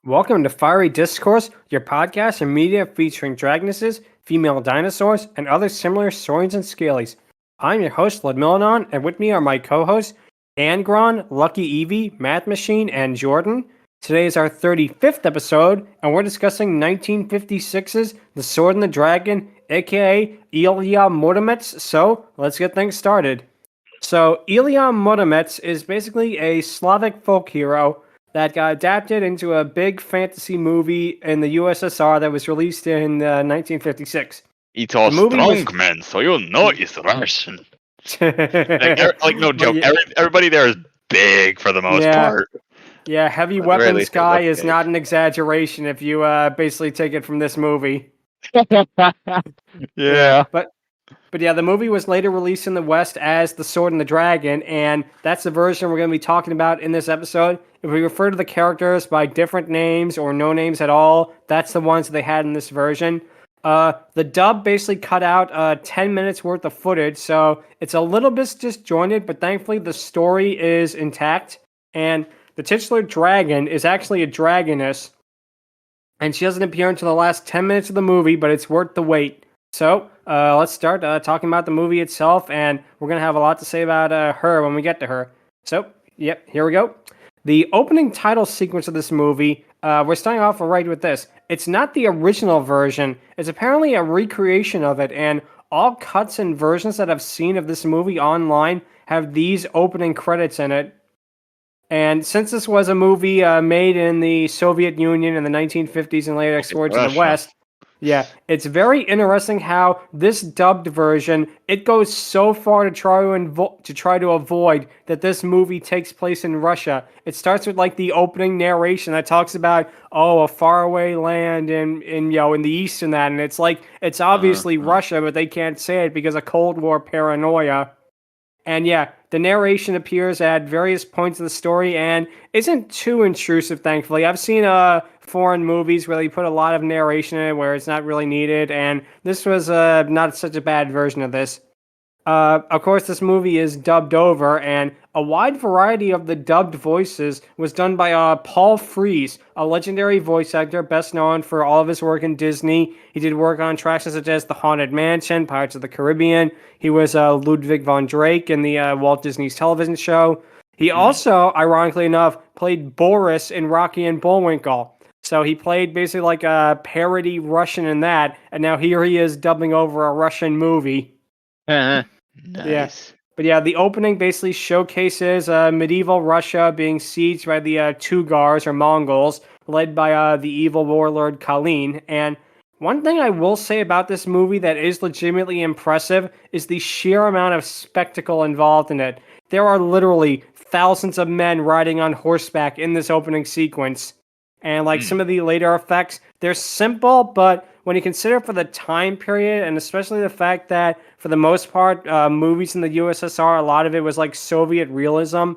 Welcome to Fiery Discourse, your podcast and media featuring dragonesses, female dinosaurs, and other similar saurians and scalies. I'm your host, Ludmillanon, and with me are my co-hosts, Angron, LuckyEevee, Math Machine, and Jordan. Today is our 35th episode, and we're discussing 1956's The Sword and the Dragon, aka Ilya Moromets. So, let's get things started. So, Ilya Moromets is basically a Slavic folk hero that got adapted into a big fantasy movie in the USSR that was released in 1956. It's all strong, man, so you know it's Russian. No joke. Everybody there is big for the most part. Yeah, heavy weapons guy is not an exaggeration if you basically take it from this movie. Yeah. But yeah, the movie was later released in the West as The Sword and the Dragon, and that's the version we're going to be talking about in this episode. If we refer to the characters by different names or no names at all, that's the ones that they had in this version. The dub basically cut out 10 minutes worth of footage, so it's a little bit disjointed, but thankfully the story is intact. And the titular dragon is actually a dragoness, and she doesn't appear until the last 10 minutes of the movie, but it's worth the wait. So, let's start talking about the movie itself, and we're going to have a lot to say about her when we get to her. So, yep, here we go. The opening title sequence of this movie, we're starting off right with this. It's not the original version. It's apparently a recreation of it, and all cuts and versions that I've seen of this movie online have these opening credits in it. And since this was a movie made in the Soviet Union in the 1950s and later exported to the West, yeah, it's very interesting how this dubbed version, it goes so far to try to avoid that this movie takes place in Russia. It starts with like the opening narration that talks about a faraway land in the east and that, and it's like it's obviously Russia, but they can't say it because of Cold War paranoia. And yeah, the narration appears at various points of the story and isn't too intrusive, thankfully. I've seen foreign movies where they put a lot of narration in it where it's not really needed, and this was not such a bad version of this. Of course, this movie is dubbed over, and a wide variety of the dubbed voices was done by Paul Frees, a legendary voice actor best known for all of his work in Disney. He did work on attractions such as The Haunted Mansion, Pirates of the Caribbean. He was Ludwig von Drake in the Walt Disney's television show. He also, ironically enough, played Boris in Rocky and Bullwinkle. So he played basically like a parody Russian in that, and now here he is dubbing over a Russian movie. Nice. Yeah. But yeah, the opening basically showcases medieval Russia being sieged by the Tugars or Mongols, led by the evil warlord Kalin. And one thing I will say about this movie that is legitimately impressive is the sheer amount of spectacle involved in it. There are literally thousands of men riding on horseback in this opening sequence. And like some of the later effects, they're simple, but when you consider for the time period, and especially the fact that for the most part, movies in the USSR, a lot of it was like Soviet realism,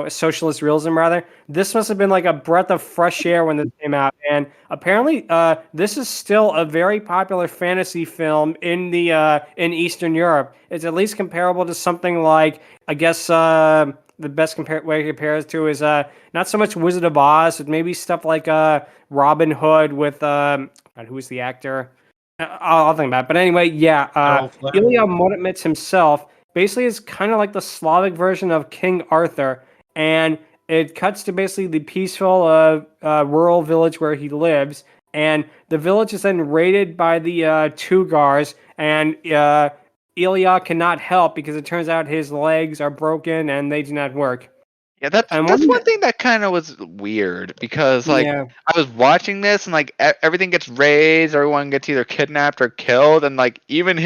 socialist realism rather. This must have been like a breath of fresh air when this came out. And apparently, this is still a very popular fantasy film in in Eastern Europe. It's at least comparable to something like, I guess, the best way to compare it to is not so much Wizard of Oz, but maybe stuff like Robin Hood with who's the actor? I'll think about it. But anyway, yeah, Ilya Moromets himself basically is kind of like the Slavic version of King Arthur, and it cuts to basically the peaceful rural village where he lives, and the village is then raided by the Tugars, and Ilya cannot help because it turns out his legs are broken and they do not work. Yeah, that's one thing that kind of was weird because I was watching this and like everything gets raised, everyone gets either kidnapped or killed, and like even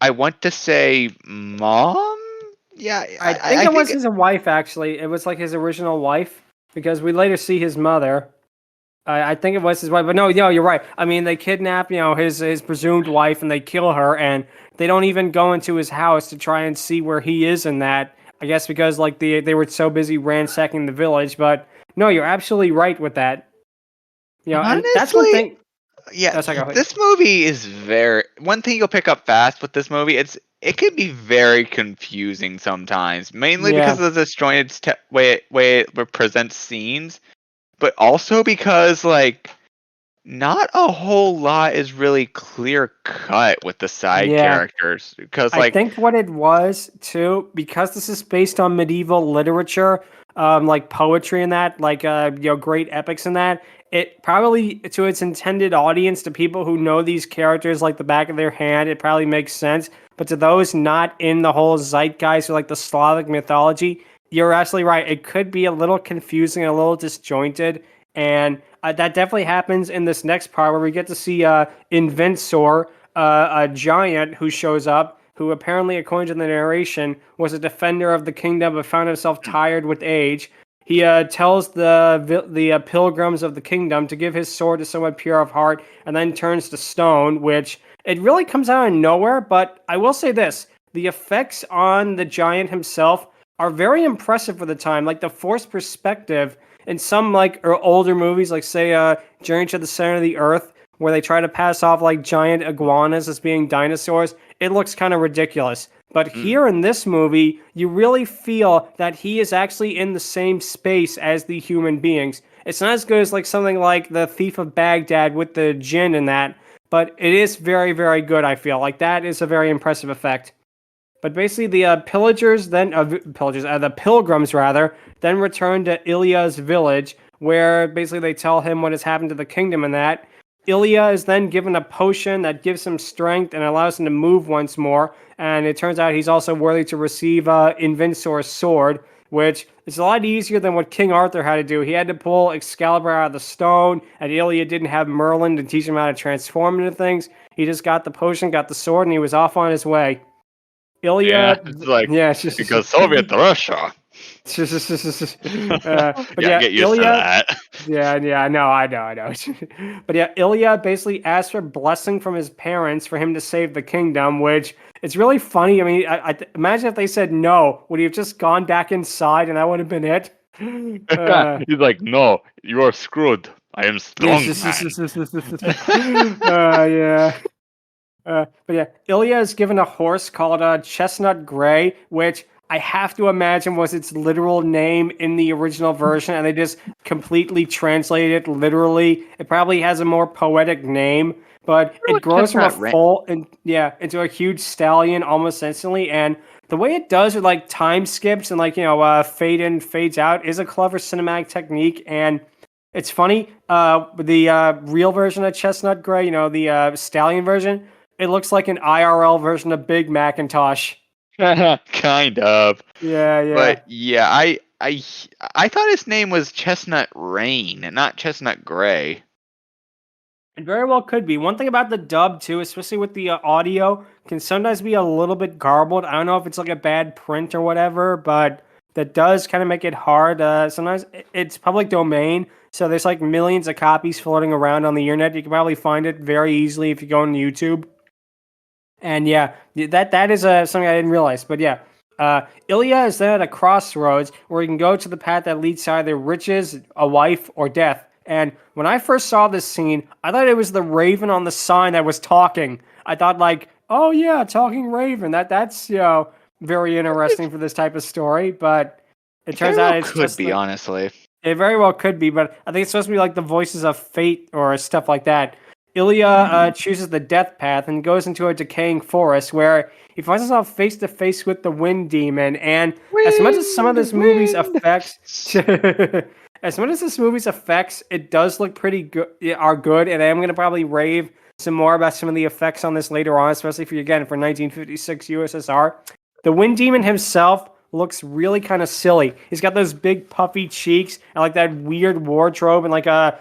I want to say mom. Yeah, I think it was his wife actually. It was like his original wife because we later see his mother. I think it was his wife, but no, you're right. I mean, they kidnap, his presumed wife, and they kill her, and they don't even go into his house to try and see where he is in that. I guess because like they were so busy ransacking the village. But no, you're absolutely right with that. Honestly, and that's one thing. Yeah, this movie is one thing you'll pick up fast with this movie. It can be very confusing sometimes, mainly because of the disjointed way it presents scenes. but also because like not a whole lot is really clear cut with the side characters because I like think what it was too, because this is based on medieval literature, like poetry and that, like great epics and that. It probably to its intended audience, to people who know these characters like the back of their hand, it probably makes sense. But to those not in the whole zeitgeist or like the Slavic mythology, you're absolutely right. It could be a little confusing, a little disjointed, and that definitely happens in this next part where we get to see Invincor, a giant who shows up, who apparently, according to the narration, was a defender of the kingdom but found himself tired with age. He tells the pilgrims of the kingdom to give his sword to someone pure of heart, and then turns to stone, which it really comes out of nowhere. But I will say this: the effects on the giant himself are very impressive for the time. Like the forced perspective in some like older movies, like say Journey to the Center of the Earth, where they try to pass off like giant iguanas as being dinosaurs, it looks kind of ridiculous. But here in this movie, you really feel that he is actually in the same space as the human beings. It's not as good as like something like The Thief of Baghdad with the djinn and that, but it is very, very good, I feel. Like that is a very impressive effect. But basically, the the pilgrims rather, then return to Ilya's village, where basically they tell him what has happened to the kingdom and that. Ilya is then given a potion that gives him strength and allows him to move once more. And it turns out he's also worthy to receive Invincor's sword, which is a lot easier than what King Arthur had to do. He had to pull Excalibur out of the stone, and Ilya didn't have Merlin to teach him how to transform into things. He just got the potion, got the sword, and he was off on his way. Ilya, it's like it's just because Soviet Russia. But Get used to Ilya. that. Yeah, I know. But yeah, Ilya basically asked for blessing from his parents for him to save the kingdom, which it's really funny. I mean, I imagine if they said no, would he have just gone back inside and that would have been it? He's like, no, you are screwed. I am strong man. Yeah. But yeah, Ilya is given a horse called Chestnut Gray, which I have to imagine was its literal name in the original version, and they just completely translated it literally. It probably has a more poetic name, but it grows from into a huge stallion almost instantly. And the way it does with like time skips and like fade in, fades out is a clever cinematic technique. And it's funny, the real version of Chestnut Gray, the stallion version, it looks like an IRL version of Big Macintosh. Kind of. Yeah. But yeah, I thought his name was Chestnut Rain, not Chestnut Gray. It very well could be. One thing about the dub too, especially with the audio, can sometimes be a little bit garbled. I don't know if it's like a bad print or whatever, but that does kind of make it hard. Sometimes it's public domain, so there's like millions of copies floating around on the internet. You can probably find it very easily if you go on YouTube. And yeah, that is something I didn't realize. But yeah, Ilya is then at a crossroads where he can go to the path that leads to either riches, a wife, or death. And when I first saw this scene, I thought it was the raven on the sign that was talking. I thought like, oh yeah, talking raven. That's very interesting for this type of story. But it turns out it's could be honestly. It very well could be, but I think it's supposed to be like the voices of fate or stuff like that. Ilya chooses the death path and goes into a decaying forest where he finds himself face to face with the wind demon. And as much as some of this movie's effects, it does look pretty good. Are good, and I am going to probably rave some more about some of the effects on this later on, especially for 1956 USSR. The wind demon himself looks really kind of silly. He's got those big puffy cheeks and like that weird wardrobe and like a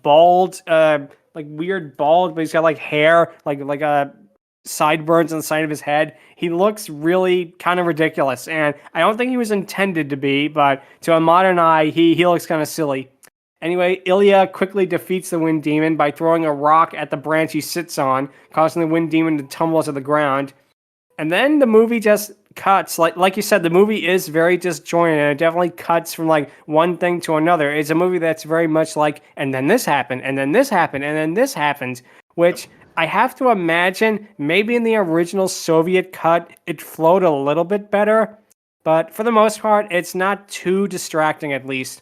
bald. Like weird bald, but he's got like hair, like sideburns on the side of his head. He looks really kind of ridiculous, and I don't think he was intended to be, but to a modern eye, he looks kind of silly. Anyway, Ilya quickly defeats the wind demon by throwing a rock at the branch he sits on, causing the wind demon to tumble to the ground. And then the movie just cuts. Like you said, the movie is very disjointed, and it definitely cuts from like one thing to another. It's a movie that's very much like, and then this happened, and then this happened, and then this happened, which I have to imagine maybe in the original Soviet cut, it flowed a little bit better, but for the most part, it's not too distracting at least.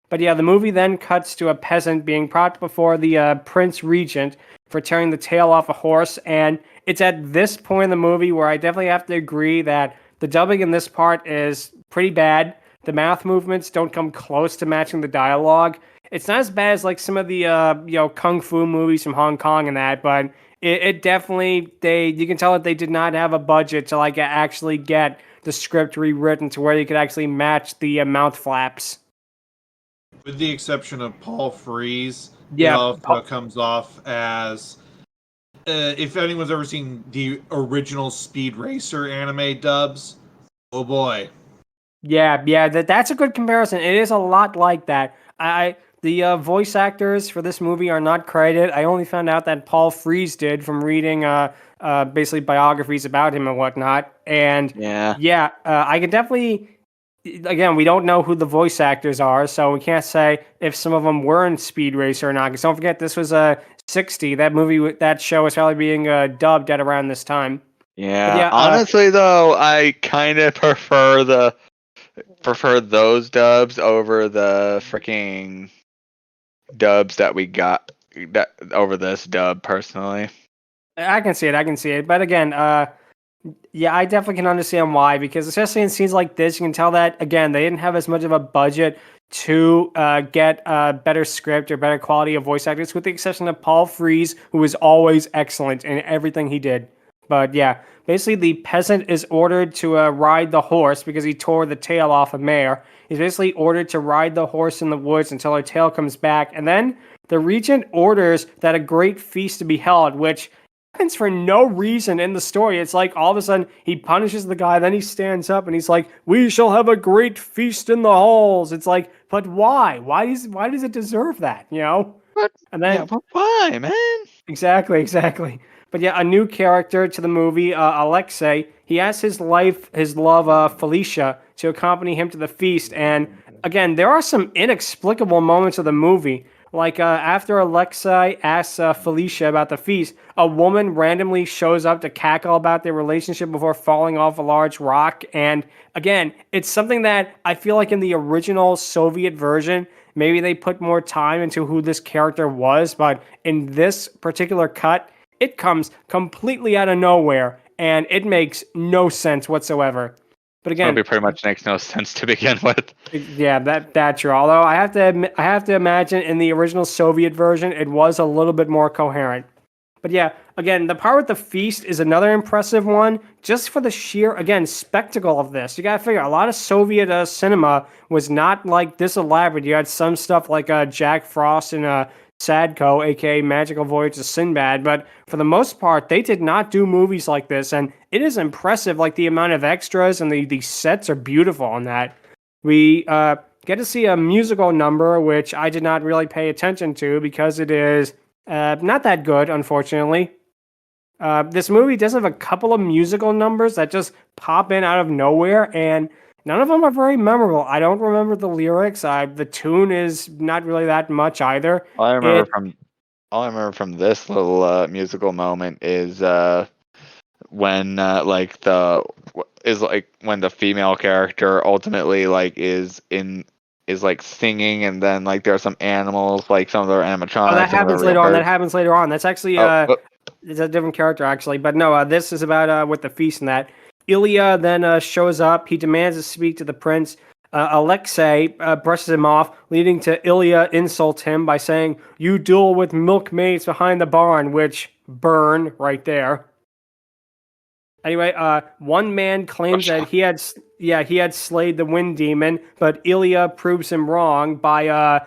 But yeah, the movie then cuts to a peasant being brought before the Prince Regent for tearing the tail off a horse. And it's at this point in the movie where I definitely have to agree that the dubbing in this part is pretty bad. The mouth movements don't come close to matching the dialogue. It's not as bad as like some of the kung fu movies from Hong Kong and that, but it definitely you can tell that they did not have a budget to like actually get the script rewritten to where you could actually match the mouth flaps. With the exception of Paul Frees, Yeah, it also comes off as if anyone's ever seen the original Speed Racer anime dubs, oh boy. Yeah, that's a good comparison. It is a lot like that. The voice actors for this movie are not credited. I only found out that Paul Frees did from reading basically biographies about him and whatnot. And I can definitely. Again, we don't know who the voice actors are, so we can't say if some of them were in Speed Racer or not. Because don't forget, this was a 60. That show was probably being dubbed at around this time. Yeah, honestly, though, I kind of prefer those dubs over the freaking dubs that we got over this dub. Personally, I can see it. But again, yeah, I definitely can understand why, because especially in scenes like this, you can tell that, again, they didn't have as much of a budget to get a better script or better quality of voice actors, with the exception of Paul Frees, who was always excellent in everything he did. But yeah, basically the peasant is ordered to ride the horse because he tore the tail off a mare. He's basically ordered to ride the horse in the woods until her tail comes back, and then the regent orders that a great feast to be held, which happens for no reason in the story. It's like all of a sudden he punishes the guy, then he stands up and he's like, "We shall have a great feast in the halls." It's like, but why? Why does it deserve that? You know? But why, man? Exactly. But yeah, a new character to the movie, Alexei. He asks his love, Felicia, to accompany him to the feast. And again, there are some inexplicable moments of the movie. Like after Alexei asks Felicia about the feast, a woman randomly shows up to cackle about their relationship before falling off a large rock. And again, it's something that I feel like in the original Soviet version, maybe they put more time into who this character was. But in this particular cut, it comes completely out of nowhere, and it makes no sense whatsoever. But again, it pretty much makes no sense to begin with. Yeah, that's true. Although I have to imagine in the original Soviet version, it was a little bit more coherent. But yeah, again, the part with the feast is another impressive one, just for the sheer, again, spectacle of this. You gotta figure, a lot of Soviet cinema was not like this elaborate. You had some stuff like Jack Frost and Sadko, aka Magical Voyage of Sinbad, but for the most part, they did not do movies like this, and it is impressive, like the amount of extras and the sets are beautiful on that. We get to see a musical number, which I did not really pay attention to because it is not that good, unfortunately. This movie does have a couple of musical numbers that just pop in out of nowhere, and none of them are very memorable. I don't remember the lyrics. The tune is not really that much either. All I remember from this little musical moment is when when the female character ultimately is singing, and then like there are some animals, like some of their animatronics. Oh, that happens later on. That happens later on. That's actually it's a different character actually. But no, this is about with the feast and that. Ilya then shows up. He demands to speak to the prince. Alexei brushes him off, leading to Ilya insults him by saying, "You duel with milkmaids behind the barn," which burn right there. Anyway, one man claims that he had slayed the wind demon, but Ilya proves him wrong by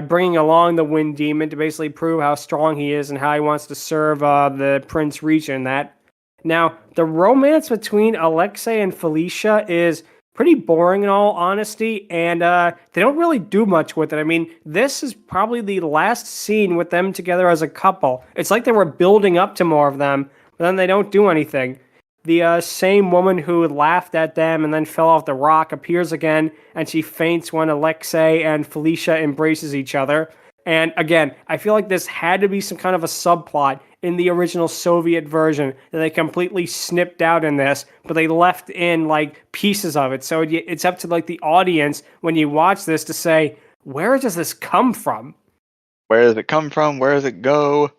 bringing along the wind demon to basically prove how strong he is and how he wants to serve the Prince Regent. That now the romance between Alexei and Felicia is pretty boring in all honesty, and they don't really do much with it. I mean, this is probably the last scene with them together as a couple. It's like they were building up to more of them, but then they don't do anything. The same woman who laughed at them and then fell off the rock appears again, and she faints when Alexei and Felicia embraces each other. And again, I feel like this had to be some kind of a subplot in the original Soviet version that they completely snipped out in this, but they left in like pieces of it. So it's up to like the audience when you watch this to say, where does this come from? Where does it come from? Where does it go?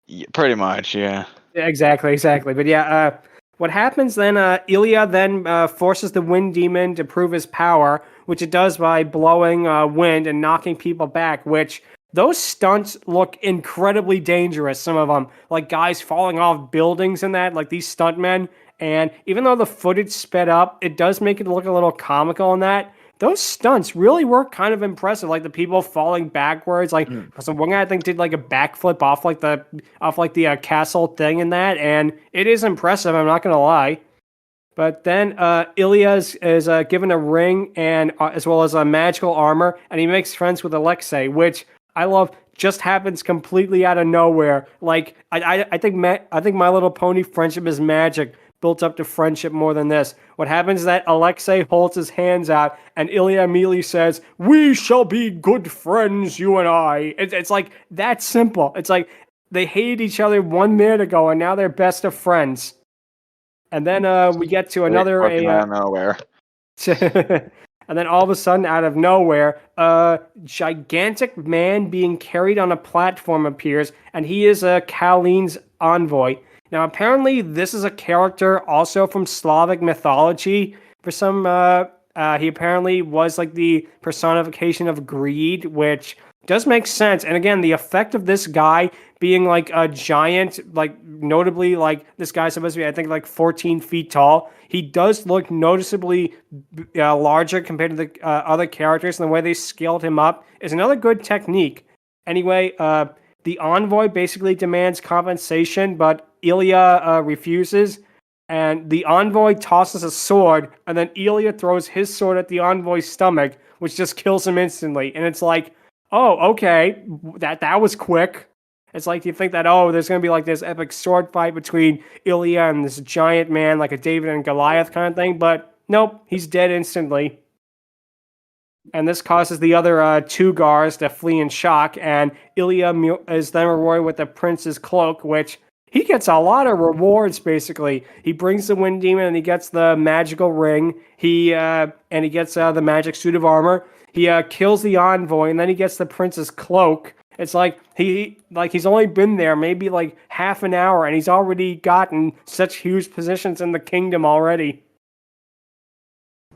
Yeah, pretty much, yeah. Exactly. But yeah, what happens then, Ilya then forces the wind demon to prove his power, which it does by blowing wind and knocking people back, which those stunts look incredibly dangerous, some of them. Like guys falling off buildings and that, like these stuntmen. And even though the footage sped up, it does make it look a little comical in that. Those stunts really were kind of impressive. Like the people falling backwards. Like so one guy I think did like a backflip off the castle thing in that, and it is impressive. I'm not gonna lie. But then Ilya is given a ring and as well as a magical armor, and he makes friends with Alexei, which I love. Just happens completely out of nowhere. Like I think My Little Pony friendship is magic built up to friendship more than this. What happens is that Alexei holds his hands out, and Ilya immediately says, "We shall be good friends, you and I." It's like that simple. It's like they hated each other 1 minute ago, and now they're best of friends. And then we get to another out of nowhere. And then all of a sudden, out of nowhere, a gigantic man being carried on a platform appears, and he is Kalin's envoy. Now, apparently, this is a character also from Slavic mythology. For some, he apparently was like the personification of greed, which does make sense. And again, the effect of this guy being like a giant, like notably, like this guy's supposed to be, I think, like 14 feet tall. He does look noticeably larger compared to the other characters, and the way they scaled him up is another good technique. Anyway, the envoy basically demands compensation, but Ilya refuses, and the envoy tosses a sword, and then Ilya throws his sword at the envoy's stomach, which just kills him instantly. And it's like, oh, okay, that was quick. It's like you think that, oh, there's going to be like this epic sword fight between Ilya and this giant man, like a David and Goliath kind of thing, but nope, he's dead instantly. And this causes the other two guards to flee in shock, and Ilya is then rewarded with the prince's cloak, which he gets a lot of rewards, basically. He brings the wind demon, and he gets the magical ring. He gets the magic suit of armor. He kills the envoy, and then he gets the prince's cloak. It's like he's only been there maybe like half an hour, and he's already gotten such huge positions in the kingdom already.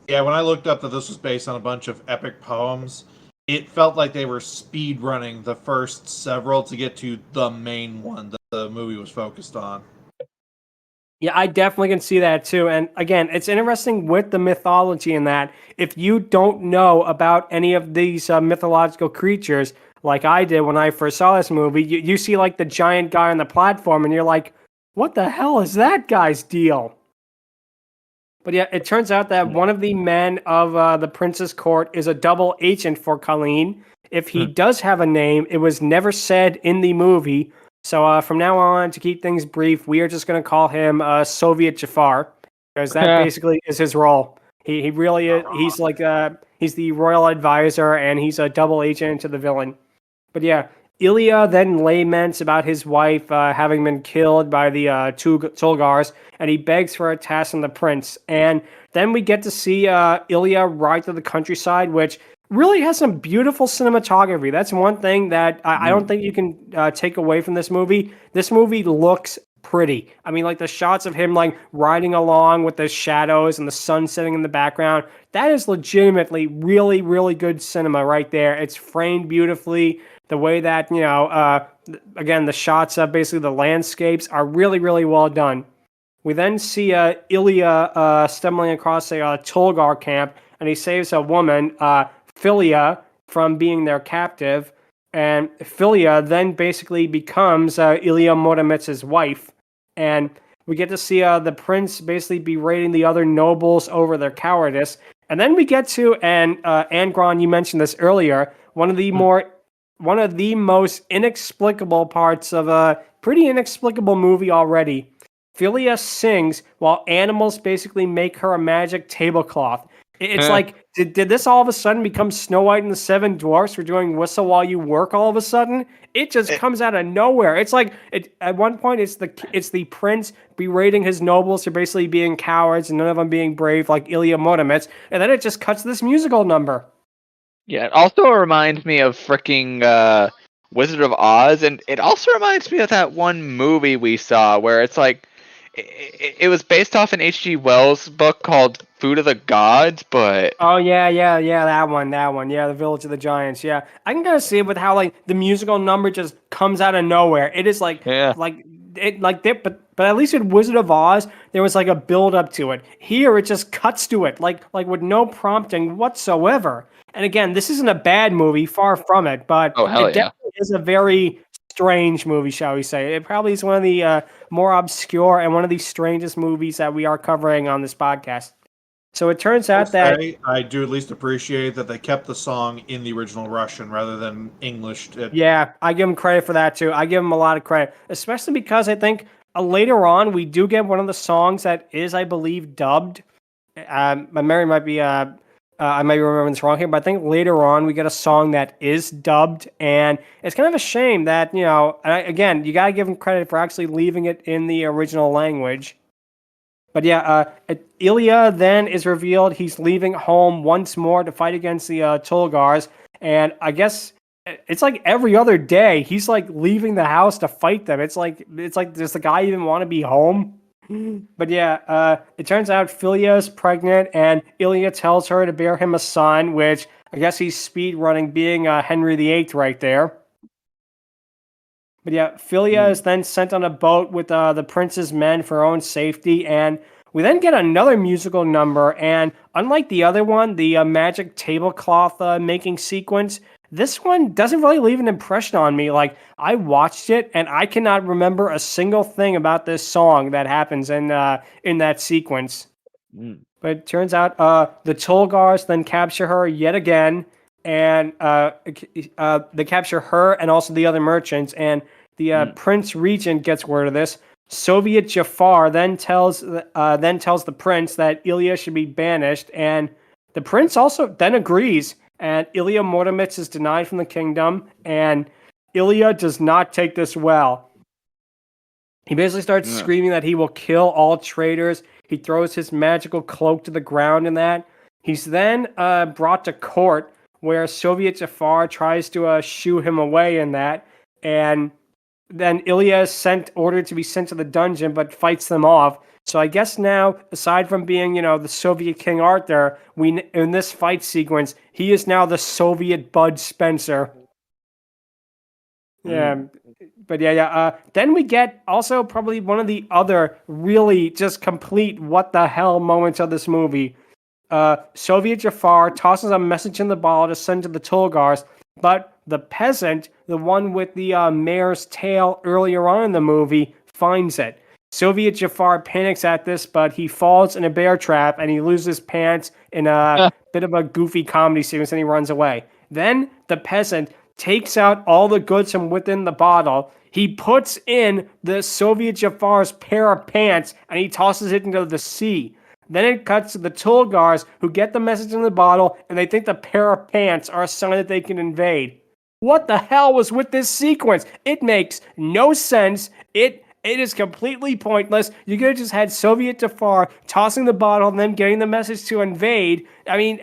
Yeah, when I looked up that this was based on a bunch of epic poems, it felt like they were speed running the first several to get to the main one that the movie was focused on. Yeah, I definitely can see that too. And again, it's interesting with the mythology in that if you don't know about any of these mythological creatures, like I did when I first saw this movie, you see like the giant guy on the platform, and you're like, what the hell is that guy's deal? But yeah, it turns out that one of the men of the prince's court is a double agent for Kalin. If he does have a name, it was never said in the movie. So from now on, to keep things brief, we are just going to call him Soviet Jafar, because that basically is his role. He really is. He's like he's the royal advisor, and he's a double agent to the villain. But yeah, Ilya then laments about his wife having been killed by the Tulgars, and he begs for a task from the prince. And then we get to see Ilya ride through the countryside, which really has some beautiful cinematography. That's one thing that I don't think you can take away from this movie. This movie looks pretty. I mean, like the shots of him like riding along with the shadows and the sun setting in the background, that is legitimately really, really good cinema right there. It's framed beautifully. The way that, again, the shots of basically the landscapes are really, really well done. We then see Ilya stumbling across a Tulgar camp, and he saves a woman, Filia, from being their captive. And Filia then basically becomes Ilya Moromets' wife. And we get to see the prince basically berating the other nobles over their cowardice. And then we get to, and Angron, you mentioned this earlier, one of the most inexplicable parts of a pretty inexplicable movie already. Filia sings while animals basically make her a magic tablecloth. It's like, did this all of a sudden become Snow White and the Seven Dwarfs for doing Whistle While You Work all of a sudden? It just comes out of nowhere. It's like, at one point, it's the prince berating his nobles for basically being cowards and none of them being brave like Ilya Moromets, and then it just cuts this musical number. Yeah, it also reminds me of freaking Wizard of Oz, and it also reminds me of that one movie we saw where it's like it was based off an H.G. Wells book called Food of the Gods, but Oh yeah, that one, yeah, the Village of the Giants, yeah. I can kind of see it with how like the musical number just comes out of nowhere. It is yeah, like it like that, but at least in Wizard of Oz there was like a build up to it. Here it just cuts to it, like with no prompting whatsoever. And again, this isn't a bad movie, far from it, but oh hell it yeah. definitely is a very strange movie, shall we say? It probably is one of the more obscure and one of the strangest movies that we are covering on this podcast. So it turns out that I do at least appreciate that they kept the song in the original Russian rather than Englished it. yeah, I give him credit for that too. I give him a lot of credit, especially because I think later on we do get one of the songs that is, I believe, dubbed. My memory might be, I might be remembering this wrong here, but I think later on we get a song that is dubbed, and it's kind of a shame that again, you gotta give him credit for actually leaving it in the original language. But yeah, Ilya then is revealed he's leaving home once more to fight against the Tulgars, and I guess it's like every other day he's like leaving the house to fight them. It's like does the guy even want to be home? But yeah, it turns out Philia's pregnant, and Ilya tells her to bear him a son, which I guess he's speed running, being Henry VIII right there. But yeah, Philia is then sent on a boat with the prince's men for her own safety, and we then get another musical number. And unlike the other one, the magic tablecloth making sequence, this one doesn't really leave an impression on me. Like, I watched it, and I cannot remember a single thing about this song that happens in that sequence. But it turns out the Tulgars then capture her yet again, and they capture her and also the other merchants, and the Prince Regent gets word of this. Soviet Jafar then tells the prince that Ilya should be banished, and the prince also then agrees, and Ilya Moromets is denied from the kingdom, and Ilya does not take this well. He basically starts screaming that he will kill all traitors. He throws his magical cloak to the ground in that. He's then brought to court, where Soviet Jafar tries to shoo him away in that, and then Ilya is ordered to be sent to the dungeon, but fights them off. So I guess now, aside from being, the Soviet King Arthur, in this fight sequence, he is now the Soviet Bud Spencer. Yeah, but then we get also probably one of the other really just complete what the hell moments of this movie. Soviet Jafar tosses a message in the bottle to send to the Tulgars, but the peasant, the one with the mare's tail earlier on in the movie, finds it. Soviet Jafar panics at this, but he falls in a bear trap and he loses pants in a bit of a goofy comedy sequence, and he runs away. Then the peasant takes out all the goods from within the bottle. He puts in the Soviet Jafar's pair of pants and he tosses it into the sea. Then it cuts to the Tulgars, who get the message in the bottle, and they think the pair of pants are a sign that they can invade. What the hell was with this sequence? It makes no sense. It is completely pointless. You could have just had Soviet Jafar tossing the bottle and then getting the message to invade. I mean,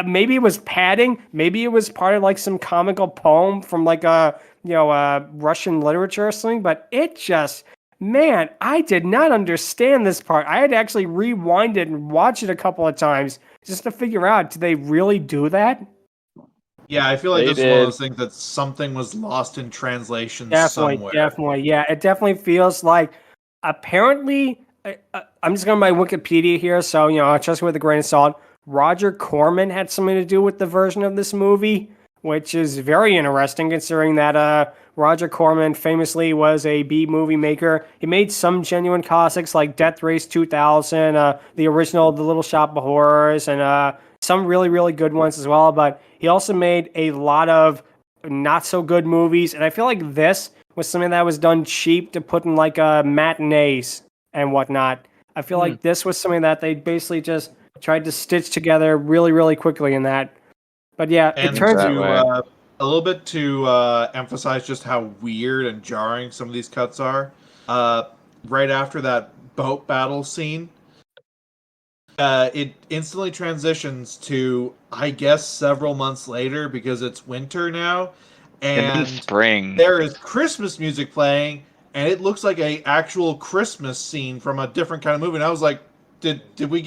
maybe it was padding. Maybe it was part of like some comical poem from like Russian literature or something. But it just... Man, I did not understand this part. I had to actually rewind it and watch it a couple of times just to figure out, did they really do that? Yeah, I feel like this is one of those things that something was lost in translation somewhere. Definitely. Yeah, it definitely feels like, apparently, I'm just going by Wikipedia here, so, I'll trust with a grain of salt. Roger Corman had something to do with the version of this movie, which is very interesting considering that Roger Corman famously was a B-movie maker. He made some genuine classics like Death Race 2000, the original The Little Shop of Horrors, and some really, really good ones as well. But he also made a lot of not-so-good movies, and I feel like this was something that was done cheap to put in like matinees and whatnot. I feel like this was something that they basically just tried to stitch together really, really quickly in that. But yeah, and it turns out a little bit to emphasize just how weird and jarring some of these cuts are. Right after that boat battle scene, it instantly transitions to, I guess, several months later because it's winter now, And then and spring. there is Christmas music playing, and it looks like a actual Christmas scene from a different kind of movie. And I was like, did we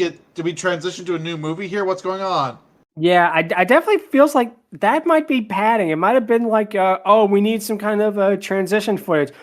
transition to a new movie here? What's going on? Yeah, I definitely feels like that might be padding. It might have been like, oh, we need some kind of transition footage.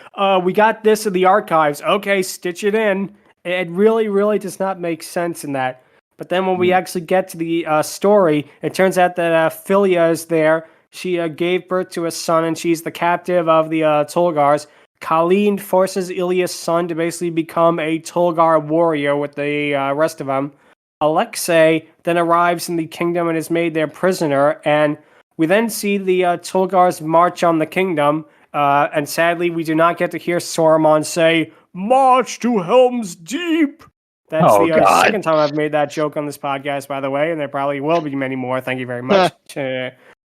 We got this in the archives. Okay, stitch it in. It really, really does not make sense in that. But then when we actually get to the story, it turns out that Philia is there. She gave birth to a son, and she's the captive of the Tulgars. Colleen forces Ilya's son to basically become a Tulgar warrior with the rest of them. Alexei then arrives in the kingdom and is made their prisoner, and we then see the Tulgars march on the kingdom, and sadly we do not get to hear Saruman say, "March to Helm's Deep!" That's the second time I've made that joke on this podcast, by the way, and there probably will be many more. Thank you very much.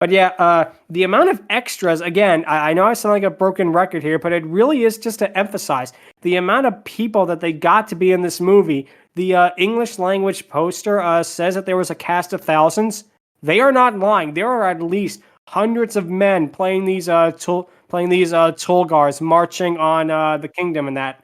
But yeah, the amount of extras, again, I know I sound like a broken record here, but it really is just to emphasize the amount of people that they got to be in this movie. The English language poster says that there was a cast of thousands. They are not lying. There are at least hundreds of men playing these Tulgars marching on the kingdom and that.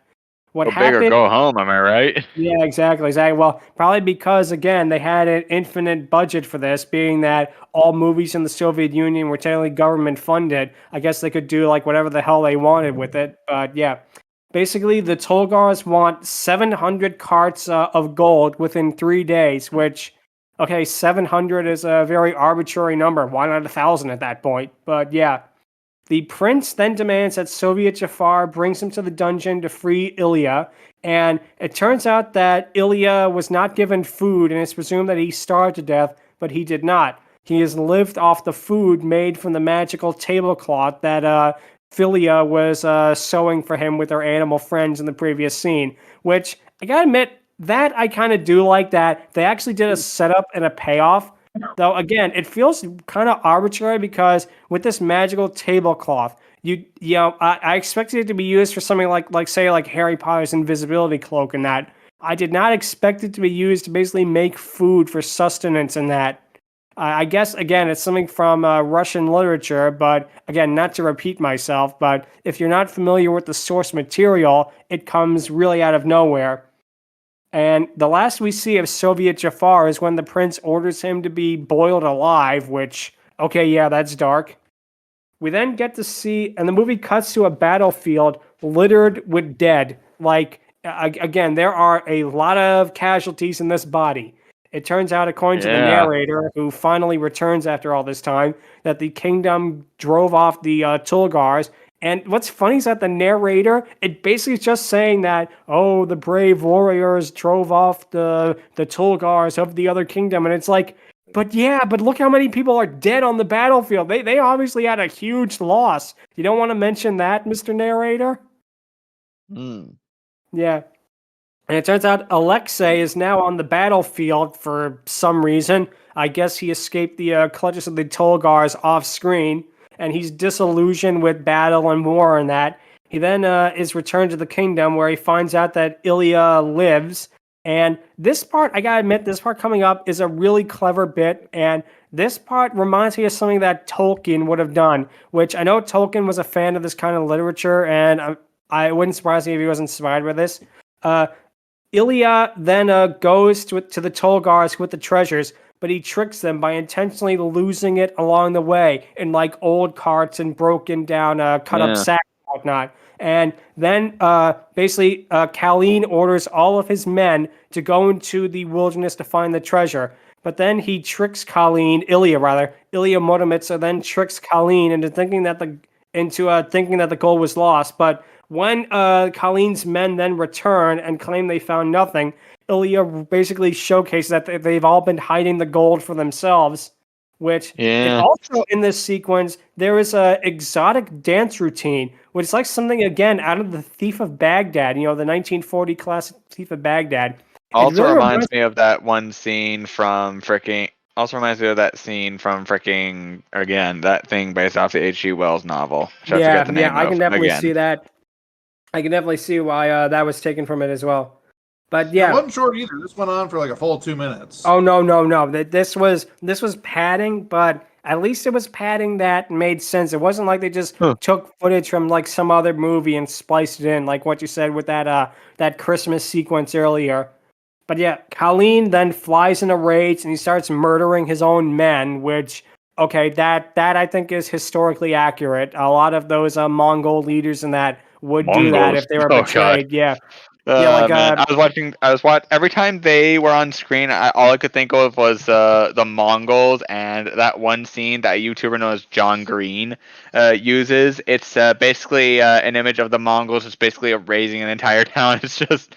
What Go happened? big or go home, am I right? Yeah, exactly. Well, probably because, again, they had an infinite budget for this, being that all movies in the Soviet Union were technically government funded. I guess they could do like whatever the hell they wanted with it. But yeah, basically the Tulgars want 700 carts of gold within 3 days, which, okay, 700 is a very arbitrary number. Why not 1,000 at that point? But yeah. The prince then demands that Soviet Jafar brings him to the dungeon to free Ilya, and it turns out that Ilya was not given food, and it's presumed that he starved to death, but he did not. He has lived off the food made from the magical tablecloth that Philia was sewing for him with her animal friends in the previous scene, which, I gotta admit, that I kind of do like that. They actually did a setup and a payoff. Though again, it feels kind of arbitrary because with this magical tablecloth, I expected it to be used for something like say Harry Potter's invisibility cloak and that. I did not expect it to be used to basically make food for sustenance and that. I guess again, it's something from Russian literature, but again, not to repeat myself, but if you're not familiar with the source material, it comes really out of nowhere. And the last we see of Soviet Jafar is when the prince orders him to be boiled alive, which, okay, yeah, that's dark. We then get to see, and the movie cuts to a battlefield littered with dead. Like, again, there are a lot of casualties in this body. It turns out, according to the narrator, who finally returns after all this time, that the kingdom drove off the Tulgars. And what's funny is that the narrator, it basically is just saying that, oh, the brave warriors drove off the Tulgars of the other kingdom. And it's like, but look how many people are dead on the battlefield. They obviously had a huge loss. You don't want to mention that, Mr. Narrator? Yeah. And it turns out Alexei is now on the battlefield for some reason. I guess he escaped the clutches of the Tulgars off screen. And he's disillusioned with battle and war and that. He then is returned to the kingdom where he finds out that Ilya lives. And this part, I gotta admit, this part coming up is a really clever bit. And this part reminds me of something that Tolkien would have done, which I know Tolkien was a fan of this kind of literature, and I wouldn't surprise me if he was inspired by this. Ilya then goes to the Tulgars with the treasures, but he tricks them by intentionally losing it along the way in like old carts and broken down, cut up sacks and whatnot. And then basically Colleen orders all of his men to go into the wilderness to find the treasure. But then he tricks Ilya Moromets then tricks Colleen into thinking that the gold was lost. But when Colleen's men then return and claim they found nothing, Ilya basically showcases that they've all been hiding the gold for themselves, which also in this sequence, there is a exotic dance routine, which is like something, again, out of The Thief of Baghdad, the 1940 classic Thief of Baghdad. Also really reminds me of that one scene from freaking, again, that thing based off the H.G. Wells novel. I can definitely see that. I can definitely see why that was taken from it as well. But yeah, it wasn't short either. This went on for like a full 2 minutes. Oh no! This was padding, but at least it was padding that made sense. It wasn't like they just took footage from like some other movie and spliced it in, like what you said with that Christmas sequence earlier. But yeah, Colleen then flies in a rage and he starts murdering his own men, which that I think is historically accurate. A lot of those Mongol leaders in that would do that if they were betrayed. Yeah. Yeah, man, I was watching every time they were on screen. All I could think of was the Mongols and that one scene that a YouTuber known as John Green uses. It's basically an image of the Mongols just basically erasing an entire town. It's just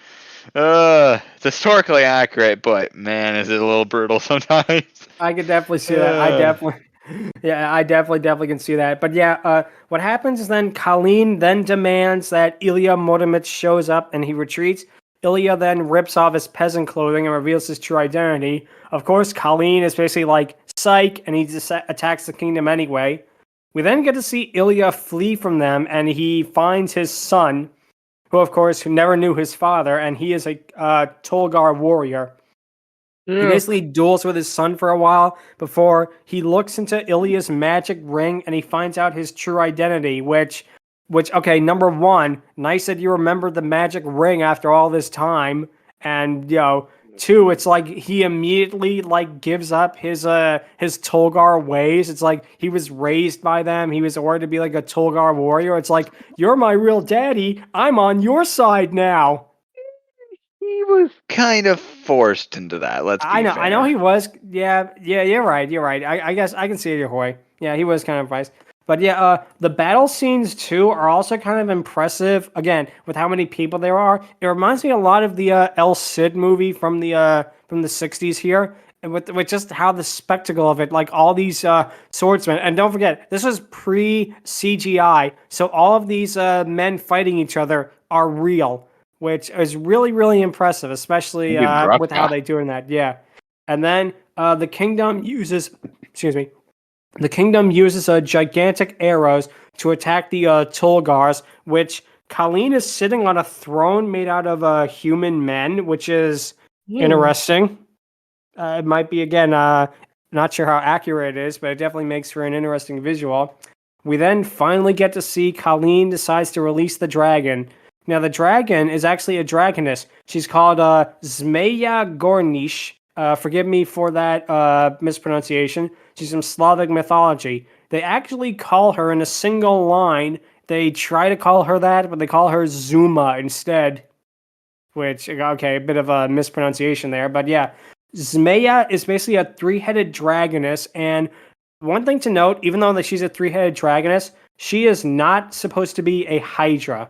it's historically accurate, but man, is it a little brutal sometimes. I could definitely see that. I definitely can see that. But yeah, what happens is then Colleen then demands that Ilya Moromets shows up and he retreats. Ilya then rips off his peasant clothing and reveals his true identity. Of course, Colleen is basically like, psych, and he just attacks the kingdom anyway. We then get to see Ilya flee from them and he finds his son, who never knew his father, and he is a Tolgar warrior. He basically duels with his son for a while before he looks into Ilya's magic ring and he finds out his true identity, which, number one, nice that you remember the magic ring after all this time. And, two, it's like he immediately like gives up his Tolgar ways. It's like he was raised by them. He was ordered to be like a Tolgar warrior. It's like, you're my real daddy. I'm on your side now. He was kind of forced into that. I know he was. Yeah, you're right. I guess I can see it your way. Yeah, he was kind of biased. But yeah, the battle scenes too are also kind of impressive. Again, with how many people there are, it reminds me a lot of the El Cid movie from the '60s here, and with just how the spectacle of it, like all these swordsmen. And don't forget, this was pre CGI, so all of these men fighting each other are real, which is really, really impressive, especially with how they're doing that. Yeah. And then the kingdom uses, gigantic arrows to attack the Tolgars, which Colleen is sitting on a throne made out of human men, which is interesting. It might be, again, not sure how accurate it is, but it definitely makes for an interesting visual. We then finally get to see Colleen decides to release the dragon. Now, the dragon is actually a dragoness. She's called Zmeya Gorynich. Forgive me for that mispronunciation. She's from Slavic mythology. They actually call her in a single line. They try to call her that, but they call her Zuma instead. Which, a bit of a mispronunciation there. But yeah, Zmeya is basically a three-headed dragoness. And one thing to note, even though that she's a three-headed dragoness, she is not supposed to be a hydra.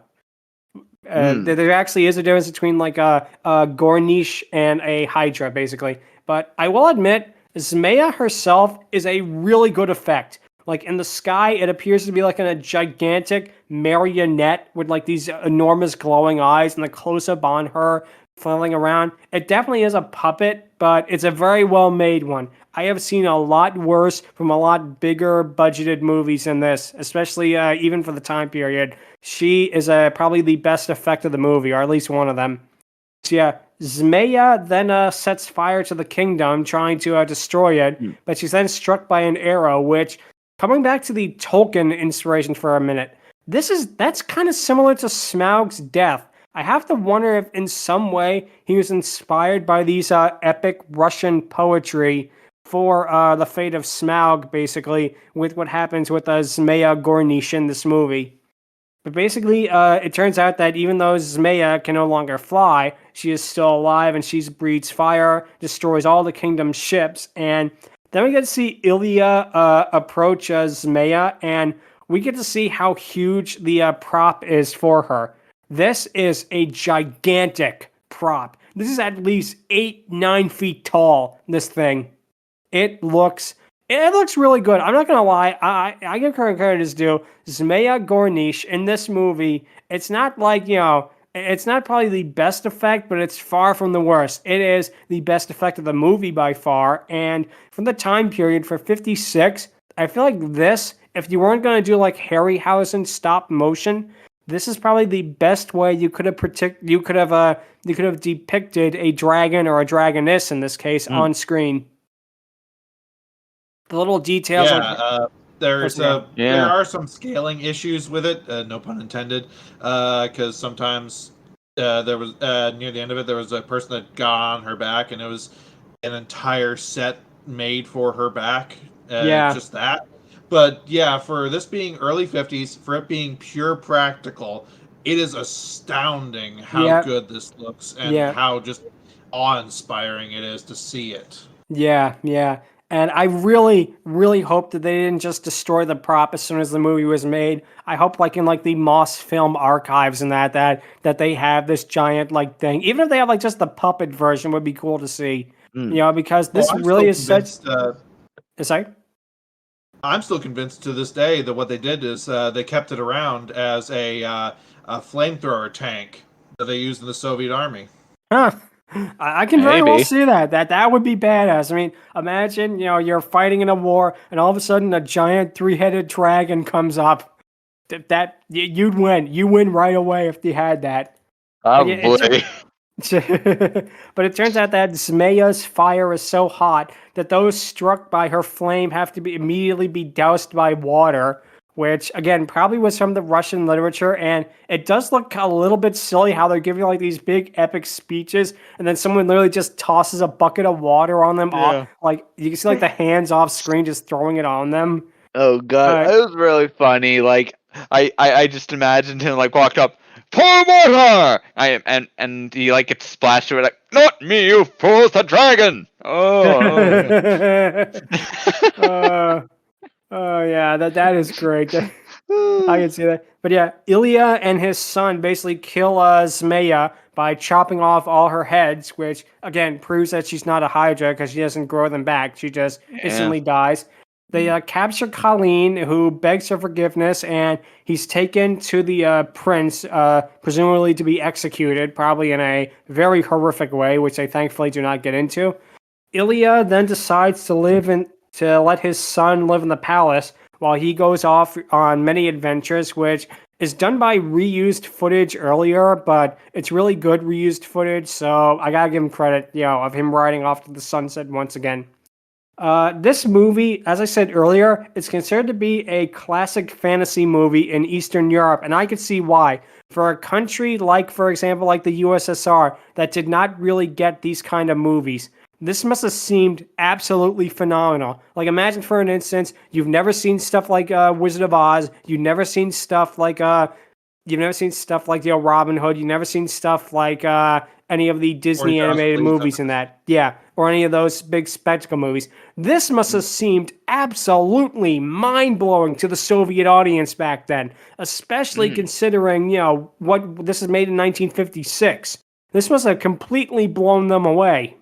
There actually is a difference between like a Gorynich and a hydra, basically. But I will admit, Zmeya herself is a really good effect. Like in the sky, it appears to be like a gigantic marionette with like these enormous glowing eyes, and the close-up on her flailing around. It definitely is a puppet, but it's a very well-made one. I have seen a lot worse from a lot bigger budgeted movies than this, especially even for the time period. She is probably the best effect of the movie, or at least one of them. So yeah, Zmeya then sets fire to the kingdom, trying to destroy it, but she's then struck by an arrow, which, coming back to the Tolkien inspiration for a minute, that's kind of similar to Smaug's death. I have to wonder if in some way he was inspired by these epic Russian poetry for the fate of Smaug, basically, with what happens with Zmeya Gorynich in this movie. But basically, it turns out that even though Zmeya can no longer fly, she is still alive, and she breathes fire, destroys all the kingdom's ships, and then we get to see Ilya approach Zmeya, and we get to see how huge the prop is for her. This is a gigantic prop. This is at least 8-9 feet tall, this thing. It looks really good. I'm not gonna lie. I give credit as due. Zmeya Gorynich in this movie, it's not like, it's not probably the best effect, but it's far from the worst. It is the best effect of the movie by far. And from the time period for 56, I feel like this, if you weren't gonna do like Harryhausen stop motion, this is probably the best way you could have depicted a dragon or a dragoness in this case on screen. The little details, there Yeah. are some scaling issues with it, no pun intended, because sometimes there was near the end of it there was a person that got on her back and it was an entire set made for her back, just that. But yeah, for this being early 50s, for it being pure practical, it is astounding how good this looks and how just awe-inspiring it is to see it. Yeah. And I really, really hope that they didn't just destroy the prop as soon as the movie was made. I hope, like in like the Moss Film archives and that they have this giant like thing. Even if they have like just the puppet version, would be cool to see. Because this really is such. Sorry. I'm still convinced to this day that what they did is they kept it around as a flamethrower tank that they used in the Soviet army. Huh. I can very well see that. That would be badass. I mean, imagine, you're fighting in a war and all of a sudden a giant 3-headed dragon comes up. You'd win. You win right away if you had that. Probably. But it turns out that Zmeya's fire is so hot that those struck by her flame have to be immediately be doused by water, which again probably was from the Russian literature. And it does look a little bit silly how they're giving like these big epic speeches and then someone literally just tosses a bucket of water on them. Like you can see like the hands off screen just throwing it on them. Oh god, it was really funny. Like I just imagined him like walked up, pour water! And he like gets splashed with it, like, not me, you fool, it's a dragon! Yeah, that is great. I can see that. But yeah, Ilya and his son basically kill Zmeya by chopping off all her heads, which again proves that she's not a Hydra because she doesn't grow them back. She just instantly dies. They capture Colleen, who begs for forgiveness, and he's taken to the prince, presumably to be executed, probably in a very horrific way, which they thankfully do not get into. Ilya then decides to let his son live in the palace while he goes off on many adventures, which is done by reused footage earlier, but it's really good reused footage, so I gotta give him credit, of him riding off to the sunset once again. This movie, as I said earlier, is considered to be a classic fantasy movie in Eastern Europe, and I could see why. For a country like, for example, like the USSR, that did not really get these kind of movies, this must have seemed absolutely phenomenal. Like, imagine for an instance, you've never seen stuff like Wizard of Oz, you've never seen stuff like Robin Hood, you've never seen stuff like any of the Disney animated movies in that. Yeah, or any of those big spectacle movies. This must have seemed absolutely mind-blowing to the Soviet audience back then, especially considering, what this is made in 1956. This must have completely blown them away.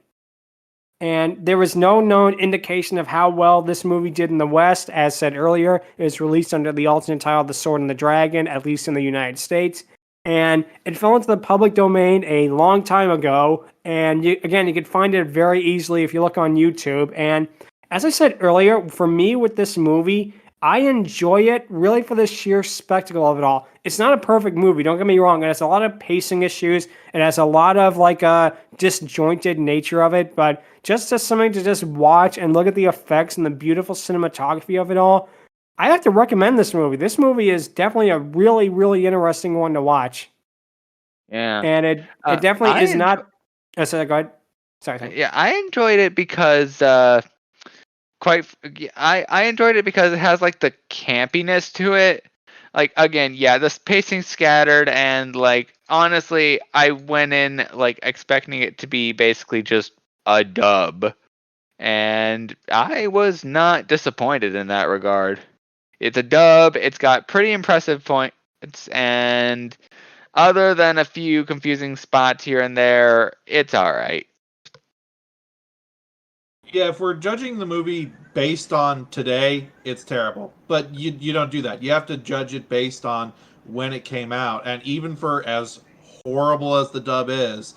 And there was no known indication of how well this movie did in the West. As said earlier, it was released under the alternate title The Sword and the Dragon, at least in the United States. And it fell into the public domain a long time ago. And you could find it very easily if you look on YouTube. And as I said earlier, for me with this movie, I enjoy it really for the sheer spectacle of it all. It's not a perfect movie, don't get me wrong. It has a lot of pacing issues. It has a lot of disjointed nature of it. But just as something to just watch and look at the effects and the beautiful cinematography of it all, I have to recommend this movie. This movie is definitely a really, really interesting one to watch. Yeah. And it definitely is not... Oh, sorry, go ahead. Sorry. Yeah, I enjoyed it because... I enjoyed it because it has like the campiness to it. Like again, the pacing scattered and like honestly, I went in like expecting it to be basically just a dub, and I was not disappointed in that regard. It's a dub. It's got pretty impressive points, and other than a few confusing spots here and there, it's all right. Yeah, if we're judging the movie based on today, it's terrible. But you don't do that. You have to judge it based on when it came out. And even for as horrible as the dub is,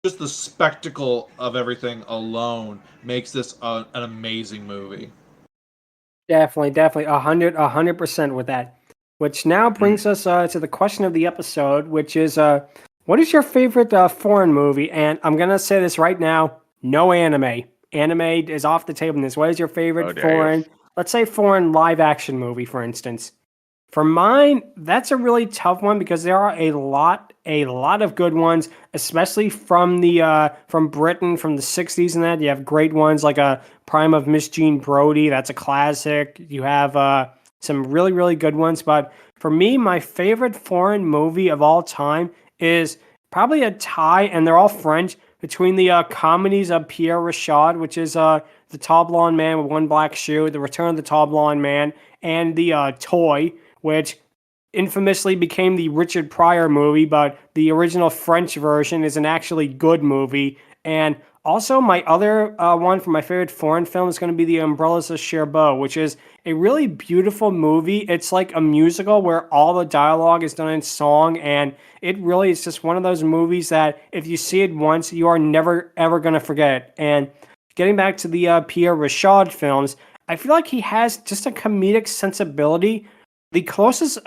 just the spectacle of everything alone makes this an amazing movie. Definitely, 100% with that. Which now brings us to the question of the episode, which is, what is your favorite foreign movie? And I'm going to say this right now, no anime. Anime is off the table in this. What is your favorite foreign, let's say foreign live-action movie, for instance? For mine, that's a really tough one because there are a lot of good ones, especially from from Britain, from the 60s and that. You have great ones like a Prime of Miss Jean Brodie. That's a classic. You have some really, really good ones. But for me, my favorite foreign movie of all time is probably a tie, and they're all French, between the comedies of Pierre Richard, which is The Tall Blonde Man with One Black Shoe, The Return of the Tall Blonde Man, and The Toy, which infamously became the Richard Pryor movie, but the original French version is an actually good movie. And also, my other one for my favorite foreign film is going to be The Umbrellas of Cherbourg, which is a really beautiful movie. It's like a musical where all the dialogue is done in song, and it really is just one of those movies that if you see it once, you are never, ever going to forget it. And getting back to the Pierre Richard films, I feel like he has just a comedic sensibility. The closest,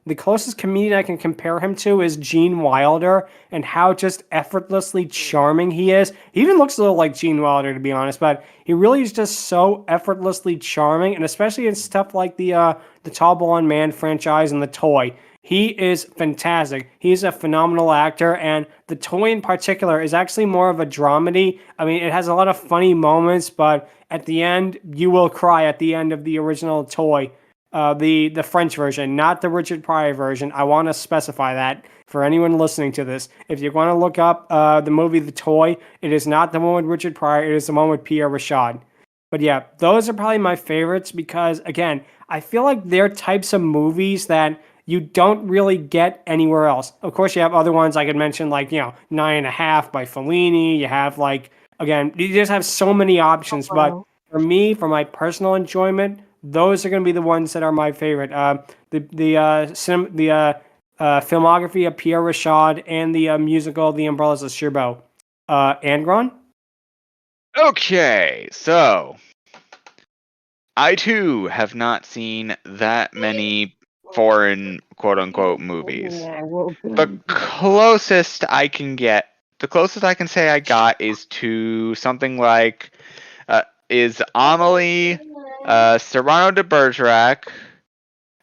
the closest comedian I can compare him to is Gene Wilder, and how just effortlessly charming he is. He even looks a little like Gene Wilder, to be honest, but he really is just so effortlessly charming, and especially in stuff like the Tall Blonde Man franchise and The Toy. He is fantastic. He's a phenomenal actor, and The Toy in particular is actually more of a dramedy. I mean, it has a lot of funny moments, but at the end, you will cry at the end of the original Toy, the French version, not the Richard Pryor version. I want to specify that for anyone listening to this. If you want to look up the movie The Toy, it is not the one with Richard Pryor, it is the one with Pierre Richard. But yeah, those are probably my favorites because, again, I feel like they're types of movies that you don't really get anywhere else. Of course, you have other ones I could mention, like, 9.5 by Fellini. You have, like, again, you just have so many options. But for me, for my personal enjoyment, those are going to be the ones that are my favorite. The filmography of Pierre Richard and the musical The Umbrellas of Cherbourg. Angron? Okay, so I too have not seen that many foreign quote-unquote movies. The closest I can say I got is to something like is Amelie, Cyrano de Bergerac,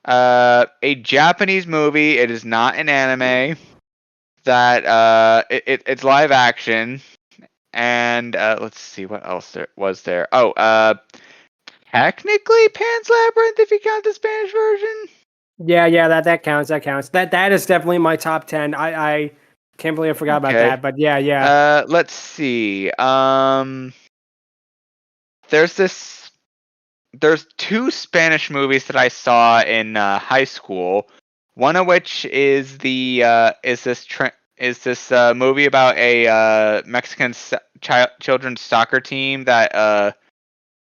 a Japanese movie. It is not an anime. That it's live action, and let's see what else there was there. Oh, technically Pan's Labyrinth if you count the Spanish version. Yeah, that counts. That is definitely my top 10. I can't believe I forgot about that, but yeah. Let's see. There's two Spanish movies that I saw in high school. One of which is this movie about a Mexican children's soccer team that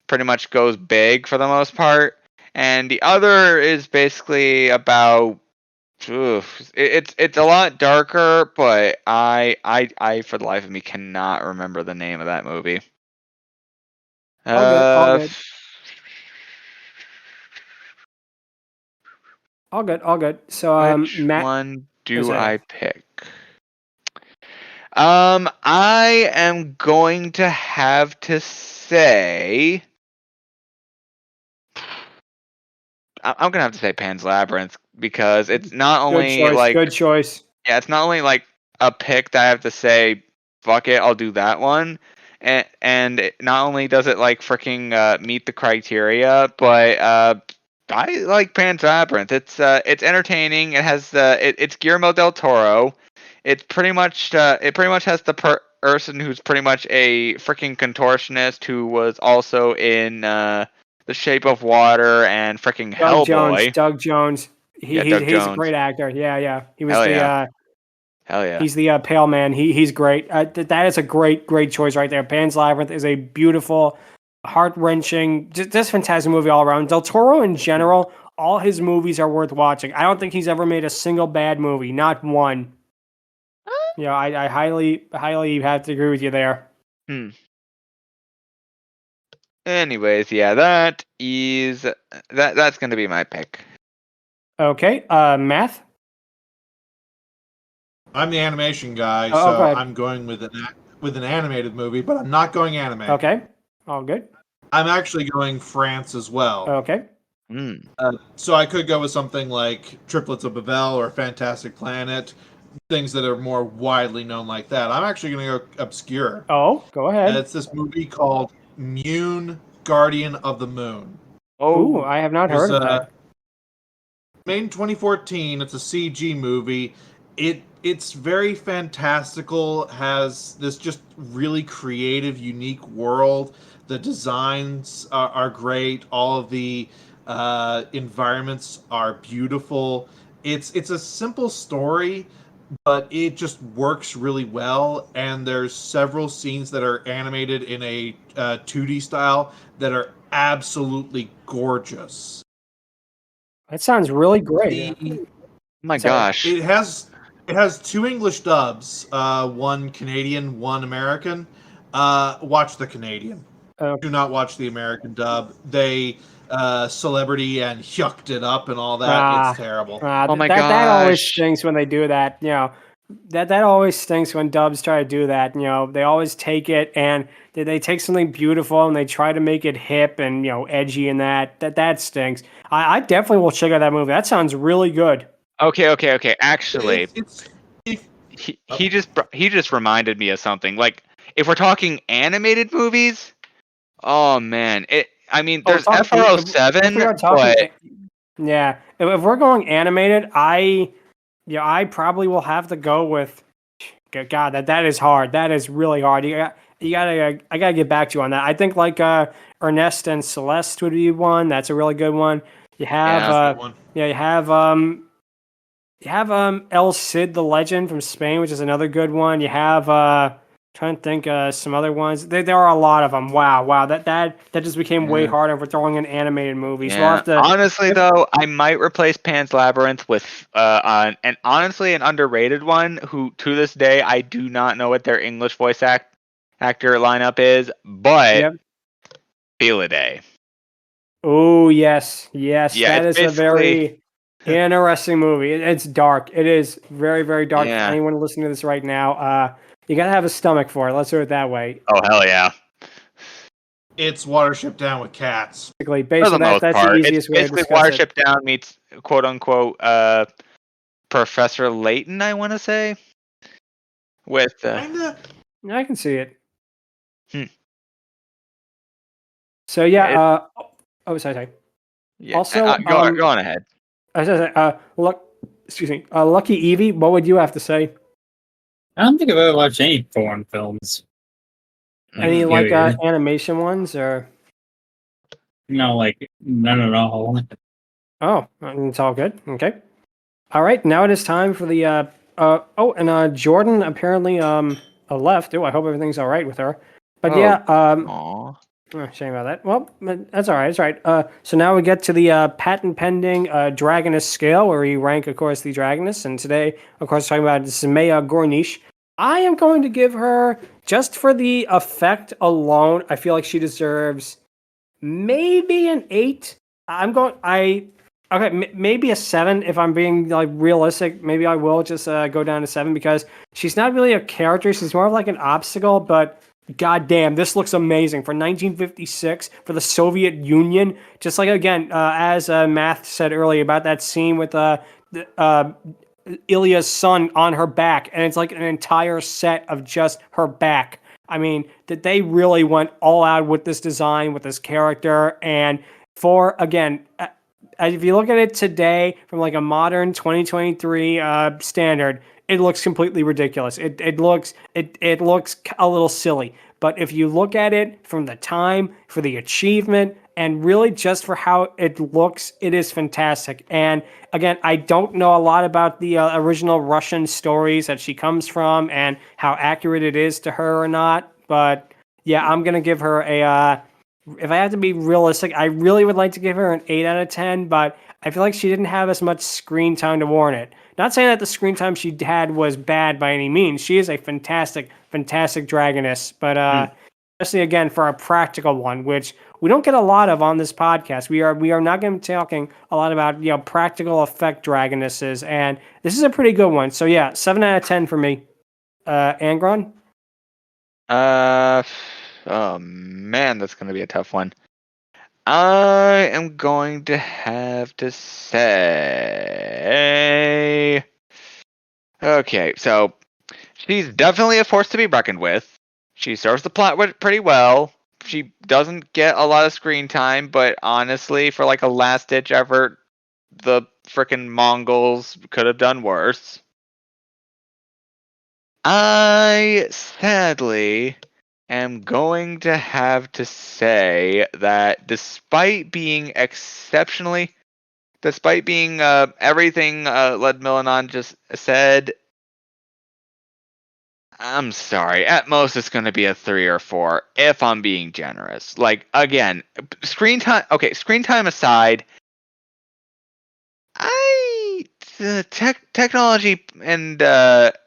pretty much goes big for the most part, and the other is basically about. It's a lot darker, but I for the life of me cannot remember the name of that movie. All good. So, which Matt, one do I pick? I am going to have to say, I'm gonna have to say Pan's Labyrinth because it's not only good choice. Yeah, it's not only like a pick that I have to say, fuck it, I'll do that one. And not only does it like freaking meet the criteria, but I like Pan's Labyrinth. It's entertaining. It has it's Guillermo del Toro. It pretty much has the person who's pretty much a freaking contortionist who was also in The Shape of Water and freaking Hellboy. Doug Jones. He's a great actor. Yeah. He was Hell yeah. He's the pale man. He's great. That is a great choice right there. Pan's Labyrinth is a beautiful, heart-wrenching, just fantastic movie all around. Del Toro in general, all his movies are worth watching. I don't think he's ever made a single bad movie, not one. Yeah, I highly have to agree with you there. Anyways, yeah, that's gonna be my pick. Okay, math. I'm the animation guy, Oh, so go ahead. I'm going with an animated movie, but I'm not going anime. Okay, all good. I'm actually going France as well. Okay. So I could go with something like Triplets of Babel or Fantastic Planet, things that are more widely known like that. I'm actually going to go obscure. Oh, go ahead. It's this movie called Mune, Guardian of the Moon. Ooh, I have not heard of that. Made in 2014. It's a CG movie. It's very fantastical, has this just really creative, unique world. The designs are great. All of the environments are beautiful. It's a simple story, but it just works really well. And there's several scenes that are animated in a 2D style that are absolutely gorgeous. That sounds really great. Oh my gosh. It has 2 English dubs, one Canadian, one American. Watch the Canadian. Do not watch the American dub. They celebrity and yucked it up and all that. It's terrible. Oh my That always gosh. stinks when they do that. You know, that always stinks when dubs try to do that. You know, they always take it and they take something beautiful and they try to make it hip and, you know, edgy and that stinks. I definitely will check out that movie. That sounds really good. Okay. Actually, he just reminded me of something. Like, if we're talking animated movies, oh man, there's FR07, but yeah, if we're going animated, I probably will have to go with. God, that is hard. That is really hard. I gotta get back to you on that. I think like Ernest and Celeste would be one. That's a really good one. You have you have El Cid the Legend from Spain, which is another good one. You have trying to think some other ones. There are a lot of them. Wow. That just became way harder for throwing in animated movies. Yeah. We'll have to, honestly, though, I might replace Pan's Labyrinth with an underrated one who, to this day, I do not know what their English voice actor lineup is, but Feel a Day. Oh, yes. Yeah, that is a very interesting movie. It's dark. It is very, very dark. Yeah. For anyone listening to this right now, you gotta have a stomach for it. Let's do it that way. Oh, hell yeah. It's Watership Down with cats. Based on that, that's the easiest way to discuss it. Watership Down meets quote-unquote Professor Layton, I want to say. With Kinda. I can see it. So yeah, sorry. Yeah. Also, go on ahead. LuckyEevee, what would you have to say? I don't think I've ever watched any foreign films. Any animation ones or? No, none at all. Oh, it's all good. Okay. All right, now it is time for the Jordan apparently left. Oh, I hope everything's all right with her. But Aww. Oh, shame about that. Well, that's all right. That's right. So now we get to the patent pending Dragoness Scale, where we rank, of course, the Dragoness. And today, of course, talking about Zmeya Gorynich. I am going to give her, just for the effect alone, I feel like she deserves maybe an 8. Maybe a 7 if I'm being realistic. Maybe I will just go down to 7 because she's not really a character. She's more of like an obstacle, but god damn, this looks amazing for 1956 for the Soviet Union. Just like, again, as Math said earlier about that scene with Ilya's son on her back, and it's like an entire set of just her back. I mean, that they really went all out with this design, with this character, and if you look at it today from like a modern 2023 standard, it looks completely ridiculous. It looks a little silly. But if you look at it from the time, for the achievement, and really just for how it looks, it is fantastic. And again, I don't know a lot about the original Russian stories that she comes from and how accurate it is to her or not. But yeah, I'm going to give her if I have to be realistic, I really would like to give her an 8 out of 10, but I feel like she didn't have as much screen time to warrant it. Not saying that the screen time she had was bad by any means. She is a fantastic, fantastic dragoness, but especially again for a practical one, which we don't get a lot of on this podcast. We are not going to be talking a lot about practical effect dragonesses, and this is a pretty good one. So yeah, 7 out of 10 for me. Angron? Oh man, that's gonna be a tough one. I am going to have to say, okay, so she's definitely a force to be reckoned with. She serves the plot pretty well. She doesn't get a lot of screen time, but honestly, for like a last-ditch effort, the frickin' Mongols could have done worse. I sadly am going to have to say that despite being everything Ludmillanon just said, I'm sorry. At most, it's going to be a 3 or 4 if I'm being generous. Like, again, screen time. Okay, screen time aside, technology and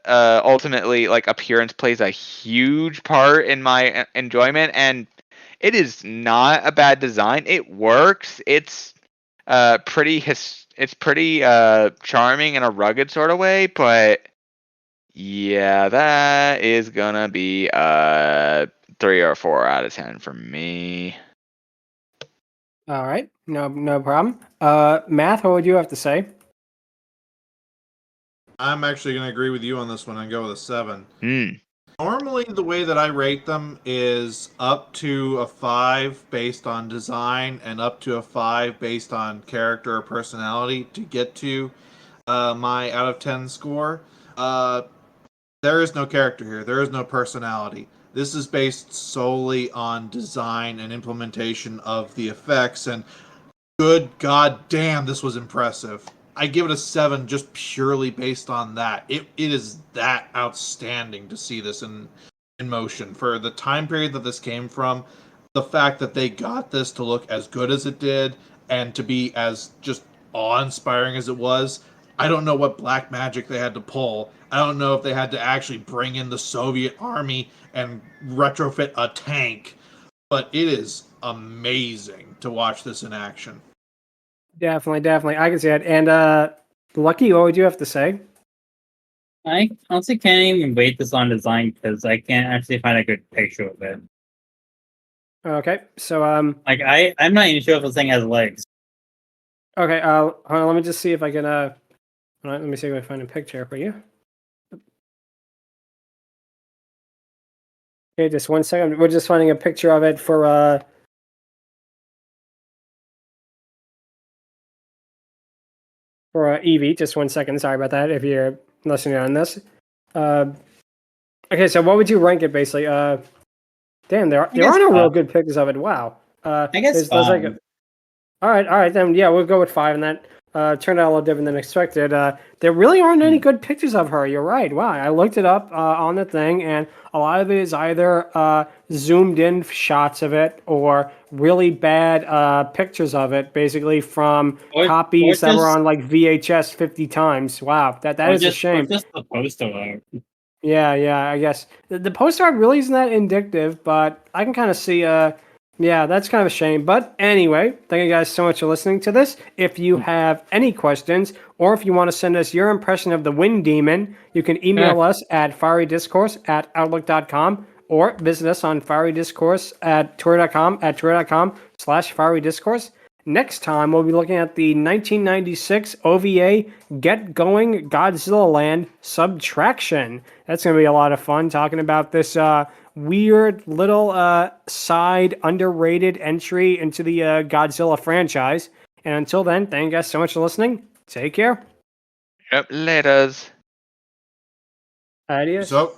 ultimately like appearance plays a huge part in my enjoyment, and it is not a bad design. It works. It's pretty charming in a rugged sort of way, but yeah, that is gonna be 3 or 4 out of 10 for me. All right, no problem. Math, what would you have to say? I'm actually going to agree with you on this one and go with a 7. Mm. Normally, the way that I rate them is up to a 5 based on design and up to a 5 based on character or personality to get to my out of 10 score. There is no character here. There is no personality. This is based solely on design and implementation of the effects, and good goddamn, this was impressive. I give it a 7 just purely based on that. It is that outstanding to see this in motion. For the time period that this came from, the fact that they got this to look as good as it did and to be as just awe-inspiring as it was, I don't know what black magic they had to pull. I don't know if they had to actually bring in the Soviet army and retrofit a tank, but it is amazing to watch this in action. Definitely. I can see it. And Lucky, what would you have to say? I honestly can't even rate this on design because I can't actually find a good picture of it. Okay, so like I'm not even sure if this thing has legs. Okay, hold on, let me just see if I can let me see if I find a picture for you. Okay, just 1 second. We're just finding a picture of it for Evie. Just 1 second. Sorry about that. If you're listening on this. Okay, so what would you rank it basically? Damn, there are no real good pictures of it. Wow. I guess there's like all right, then yeah, we'll go with 5, and that turned out a little different than expected. There really aren't any good pictures of her. You're right. Wow, I looked it up on the thing, and a lot of it is either zoomed in shots of it or really bad pictures of it, basically from copies that were on like VHS 50 times. Wow, that is a shame. Just the poster art. Yeah, I guess the poster art really isn't that indicative, but I can kind of see. Yeah, that's kind of a shame. But anyway, thank you guys so much for listening to this. If you have any questions, or if you want to send us your impression of the Wind Demon, you can email us at fierydiscourse@outlook.com, or visit us on Fiery Discourse at twitter.com/fierydiscourse. Next time, we'll be looking at the 1996 OVA Get Going Godzilla Land Subtraction. That's going to be a lot of fun, talking about this weird little side underrated entry into the Godzilla franchise. And until then, thank you guys so much for listening. Take care. Yep, laters. Adios. So.